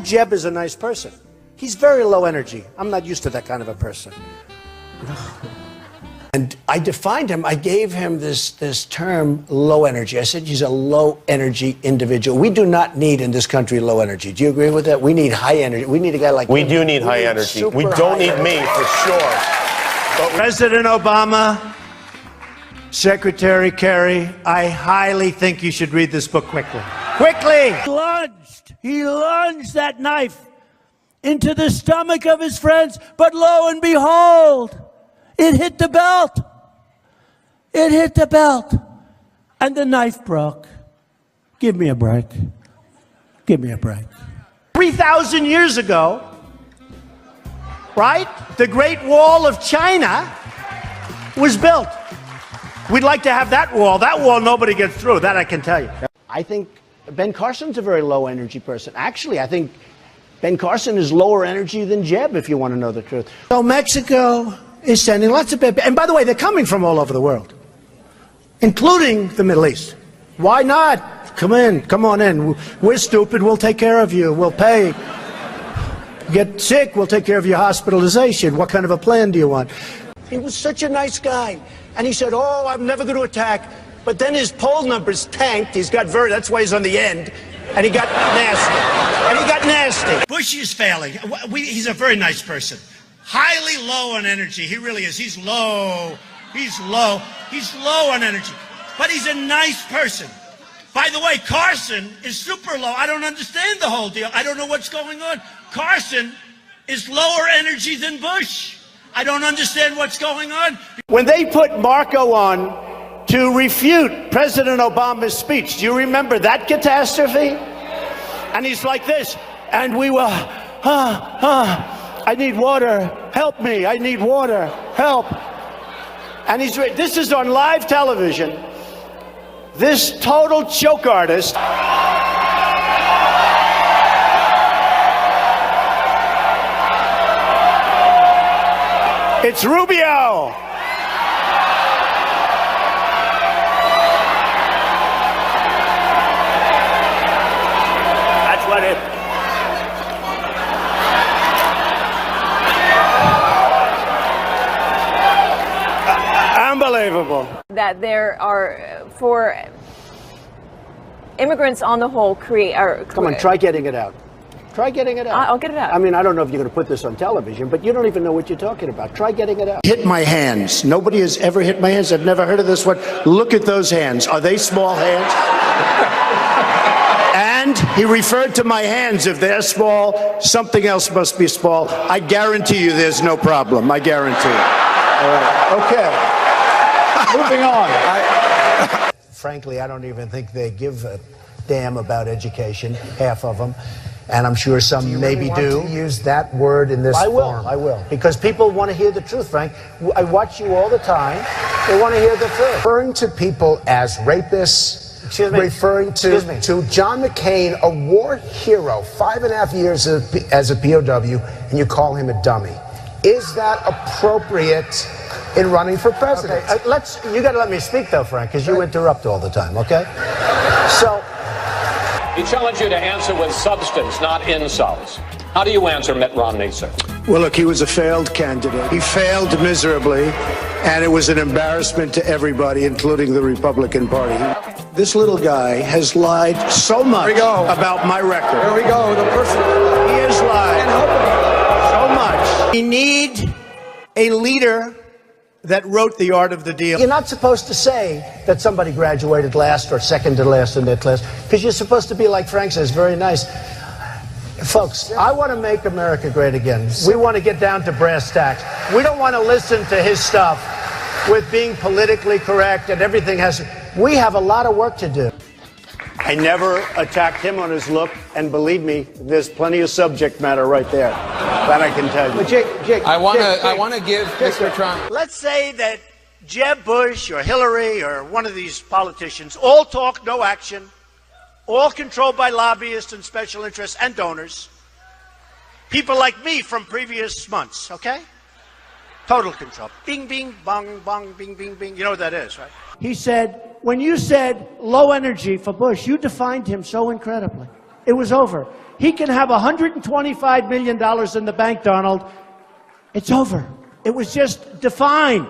think Jeb is a nice person. He's very low energy. I'm not used to that kind of a person. And I defined him, I gave him this term, low energy. I said he's a low energy individual. We do not need in this country low energy. Do you agree with that? We need high energy. We need a guy like him. We do need high energy. We don't need me, for sure. But President Obama, Secretary Kerry, I highly think you should read this book quickly. Quickly! He lunged that knife into the stomach of his friends, but lo and behold, it hit the belt. It hit the belt. And the knife broke. Give me a break. Give me a break. 3,000 years ago, right? The Great Wall of China was built. We'd like to have that wall. That wall, nobody gets through. That I can tell you. I think Ben Carson's a very low energy person. Actually, I think Ben Carson is lower energy than Jeb, if you want to know the truth. So Mexico is sending lots of people. And by the way, they're coming from all over the world, including the Middle East. Why not? Come in. Come on in. We're stupid. We'll take care of you. We'll pay. Get sick. We'll take care of your hospitalization. What kind of a plan do you want? He was such a nice guy. And he said, oh, I'm never going to attack. But then his poll numbers tanked. That's why he's on the end. And he got nasty. Bush is failing. He's a very nice person. Highly low on energy. He really is. He's low. He's low. He's low on energy. But he's a nice person. By the way, Carson is super low. I don't understand the whole deal. I don't know what's going on. Carson is lower energy than Bush. I don't understand what's going on. When they put Marco on to refute President Obama's speech, do you remember that catastrophe? And he's like this, and we were, I need water, help me, I need water, help. And this is on live television, this total joke artist. It's Rubio. That's what it is. Unbelievable. That there are, for immigrants on the whole, Come on, try getting it out. Try getting it out. I'll get it out. I mean, I don't know if you're going to put this on television, but you don't even know what you're talking about. Try getting it out. Hit my hands. Nobody has ever hit my hands. I've never heard of this one. Look at those hands. Are they small hands? And he referred to my hands. If they're small, something else must be small. I guarantee you there's no problem. I guarantee it. All right. Okay. Moving on. Frankly, I don't even think they give a damn about education, half of them. And I'm sure some maybe do. Do you want to use that word in this form? I will. Because people want to hear the truth, Frank. I watch you all the time. They want to hear the truth. Referring to people as rapists, referring to John McCain, a war hero, 5.5 years as a POW, and you call him a dummy. Is that appropriate in running for president? Okay, you got to let me speak, though, Frank, because you interrupt all the time, okay? So... We challenge you to answer with substance, not insults. How do you answer Mitt Romney, sir? Well, look, he was a failed candidate. He failed miserably, and it was an embarrassment to everybody, including the Republican Party. This little guy has lied so much about my record. There we go. The person. He has lied so much. We need a leader that wrote The Art of the Deal. You're not supposed to say that somebody graduated last or second to last in their class, because you're supposed to be, like Frank says, very nice. Folks, I want to make America great again. We want to get down to brass tacks. We don't want to listen to his stuff with being politically correct and everything has... We have a lot of work to do. I never attacked him on his look, and believe me, there's plenty of subject matter right there. That I can tell you. But Jake, I want to give Mr. Trump. Let's say that Jeb Bush or Hillary or one of these politicians, all talk, no action, all controlled by lobbyists and special interests and donors, people like me from previous months, okay? Total control. Bing, bing, bong, bong, bing, bing, bing. You know what that is, right? He said, when you said low energy for Bush, you defined him so incredibly. It was over. He can have $125 million in the bank, Donald. It's over. It was just defined.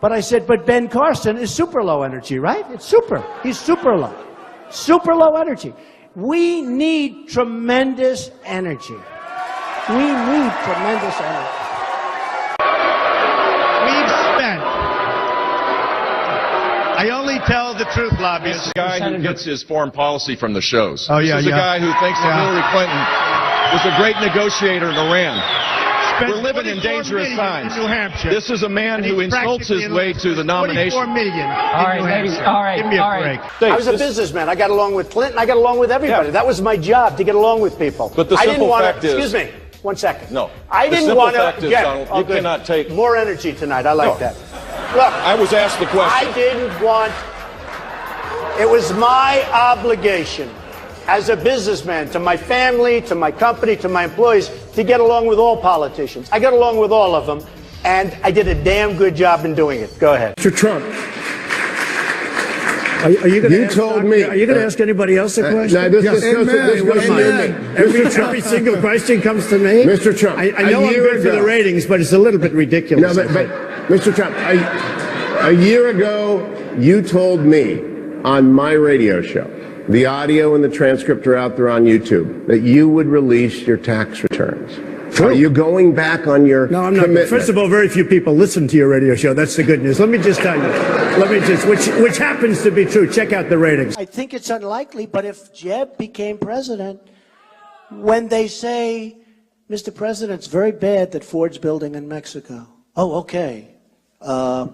But I said, but Ben Carson is super low energy, right? It's super. He's super low. Super low energy. We need tremendous energy. We need tremendous energy. We've spent. I only tell the truth, lobbyists. This guy who gets his foreign policy from the shows. Oh, yeah, This is a guy who thinks that Hillary Clinton was a great negotiator in Iran. We're living in dangerous times. In New Hampshire. This is a man who insults his way to the nomination. 44 million. All right, ladies. All right. Give me a break. I was a businessman. I got along with Clinton. I got along with everybody. That was my job, to get along with people. But the I didn't simple want fact to. is- Excuse me. 1 second. No. I The didn't simple want to. fact is, Donald, you good. cannot take- more energy tonight. I like No. that. Look, I was asked the question. I didn't want. It was my obligation as a businessman to my family, to my company, to my employees, to get along with all politicians. I got along with all of them, and I did a damn good job in doing it. Go ahead. Mr. Trump, Are you going you told me. Are you going to ask anybody else a question? No, this goes to me. Every single question comes to me? Mr. Trump, I know I'm good for the ratings, but it's a little bit ridiculous. No, but Mr. Trump, a year ago, you told me on my radio show, the audio and the transcript are out there on YouTube, that you would release your tax returns. True. Are you going back on your No, I'm not. commitment? First of all, very few people listen to your radio show. That's the good news. Let me just tell you. Which happens to be true. Check out the ratings. I think it's unlikely, but if Jeb became president, when they say, Mr. President, it's very bad that Ford's building in Mexico. Oh, okay.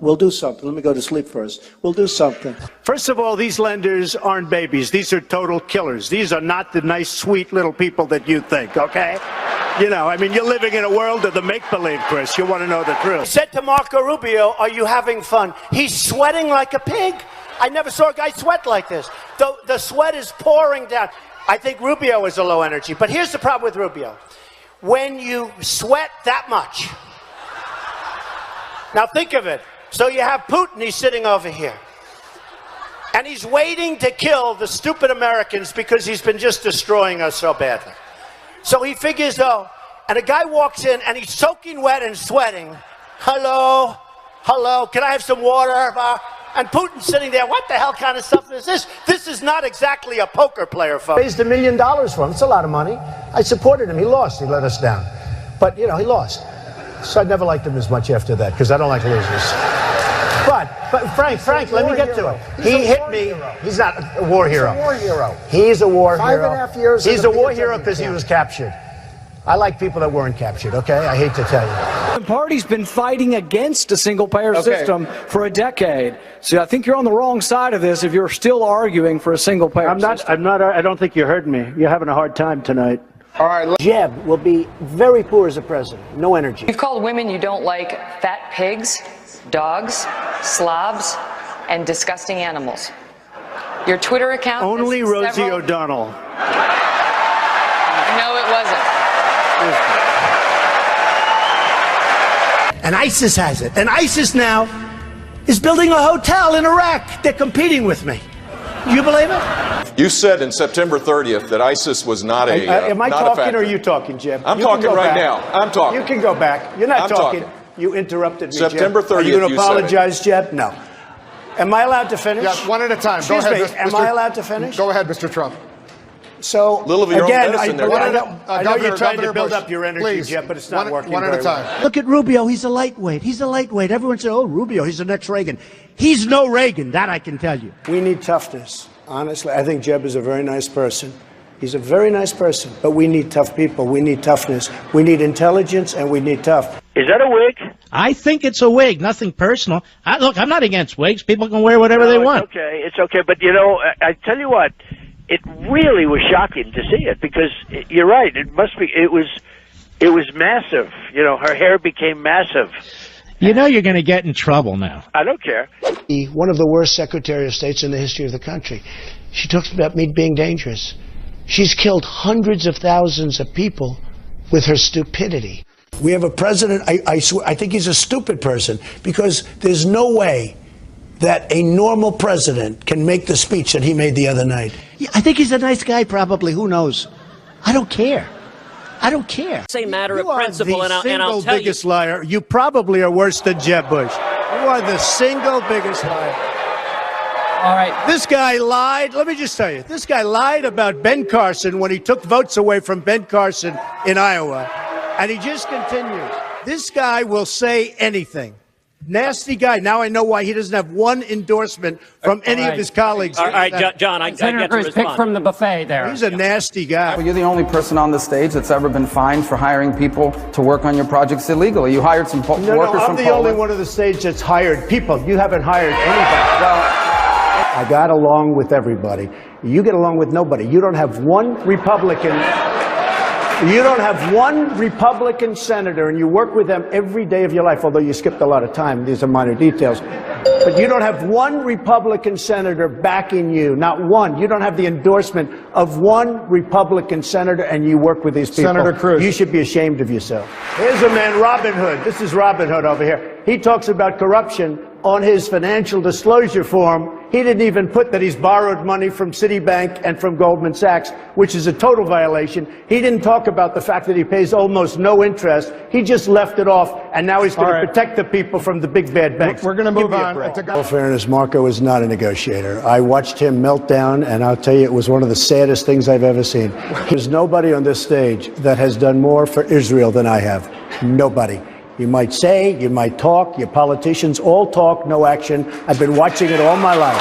We'll do something. Let me go to sleep first. We'll do something. First of all, these lenders aren't babies. These are total killers. These are not the nice, sweet little people that you think, okay? You know, I mean, you're living in a world of the make-believe, Chris. You want to know the truth. I said to Marco Rubio, are you having fun? He's sweating like a pig. I never saw a guy sweat like this. The sweat is pouring down. I think Rubio is a low energy. But here's the problem with Rubio. When you sweat that much, now think of it. So you have Putin, he's sitting over here. And he's waiting to kill the stupid Americans because he's been just destroying us so badly. So he figures, oh, and a guy walks in and he's soaking wet and sweating. Hello, can I have some water? And Putin's sitting there, what the hell kind of stuff is this? This is not exactly a poker player, folks. Raised $1 million for him. It's a lot of money. I supported him. He lost. He let us down. But, you know, he lost. So I never liked him as much after that, because I don't like losers. But Frank, let me get to it. He hit me. He's not a war hero. He's a war hero. He's a war hero. 5.5 years. He's a war hero because he was captured. I like people that weren't captured, okay? I hate to tell you. The party's been fighting against a single-payer system for a decade. So I think you're on the wrong side of this if you're still arguing for a single-payer system. I don't think you heard me. You're having a hard time tonight. All right, Jeb will be very poor as a president. No energy. You've called women you don't like fat pigs, dogs, slobs, and disgusting animals. Your Twitter account... Only Rosie O'Donnell. No, it wasn't. And ISIS has it. And ISIS now is building a hotel in Iraq. They're competing with me. Do you believe it? You said in September 30th that ISIS was not a Am I not a talking factor. or are you talking, Jeb? I'm You can talking go right back. now. I'm talking. You can go back. You're not I'm talking. talking. You interrupted me, September Jeb. Are 30th, you going you to said it. apologize, Jeb? No. Am I allowed to finish? Yeah, one at a time. Excuse Go ahead, me. Am I allowed to finish? Go ahead, Mr. Trump. So, Little of your own again, medicine there, I Governor. know you're trying to Governor build Bush, up your energy, please. Jeb, but it's not working One at a very well. time. Look at Rubio. He's a lightweight. He's a lightweight. Everyone said, oh, Rubio, he's the next Reagan. He's no Reagan. That I can tell you. We need toughness. Honestly, I think Jeb is a very nice person. He's a very nice person, but we need tough people. We need toughness. We need intelligence, and we need tough. Is that a wig? I think it's a wig, nothing personal. Look, I'm not against wigs. People can wear whatever they want. It's okay. But, you know, I tell you what, it really was shocking to see it because you're right. It was massive. You know, her hair became massive. You know you're going to get in trouble now. I don't care. One of the worst Secretary of States in the history of the country. She talks about me being dangerous. She's killed hundreds of thousands of people with her stupidity. We have a president, I think he's a stupid person because there's no way that a normal president can make the speech that he made the other night? Yeah, I think he's a nice guy, probably. Who knows? I don't care. I don't care. Same matter You of principle, are and the I'll single tell you. biggest liar. You probably are worse than Jeb Bush. You are the single biggest liar. All right. This guy lied. Let me just tell you, this guy lied about Ben Carson when he took votes away from Ben Carson in Iowa. And he just continues. This guy will say anything. Nasty guy. Now I know why he doesn't have one endorsement from any of his colleagues. All right, John, I get to respond. Pick from the buffet there. He's a nasty guy. Well, you're the only person on the stage that's ever been fined for hiring people to work on your projects illegally. You hired some workers from Poland. I'm the only one on the stage that's hired people. You haven't hired anybody. Well, I got along with everybody. You get along with nobody. You don't have one Republican. You don't have one Republican senator, and you work with them every day of your life, although you skipped a lot of time. These are minor details. But you don't have one Republican senator backing you, not one. You don't have the endorsement of one Republican senator, and you work with these people. Senator Cruz. You should be ashamed of yourself. Here's a man, Robin Hood. This is Robin Hood over here. He talks about corruption on his financial disclosure form. He didn't even put that he's borrowed money from Citibank and from Goldman Sachs, which is a total violation. He didn't talk about the fact that he pays almost no interest. He just left it off, and now he's going to protect the people from the big bad banks. We're going to move on. In all fairness, Marco is not a negotiator. I watched him melt down, and I'll tell you, it was one of the saddest things I've ever seen. There's nobody on this stage that has done more for Israel than I have. Nobody. You might say, you might talk, your politicians all talk, no action. I've been watching it all my life.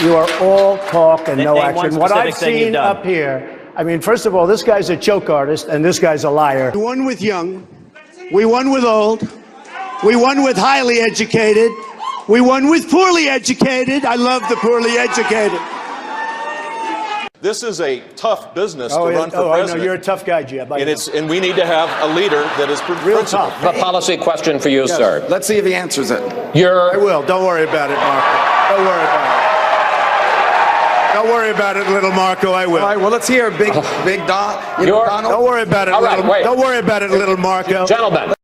You are all talk and no action. What I've seen up here, I mean, first of all, this guy's a choke artist and this guy's a liar. We won with young, we won with old, we won with highly educated, we won with poorly educated. I love the poorly educated. This is a tough business to run for president. I know, you're a tough guy, Jeb. And we need to have a leader that is real principled. tough. A policy question for you, sir. Let's see if he answers it. I will. Don't worry about it, Marco. Don't worry about it. Don't worry about it, little Marco. I will. All right, well, let's hear Big Don. Don't worry about it, All right, wait. Don't worry about it, little Marco. Gentlemen.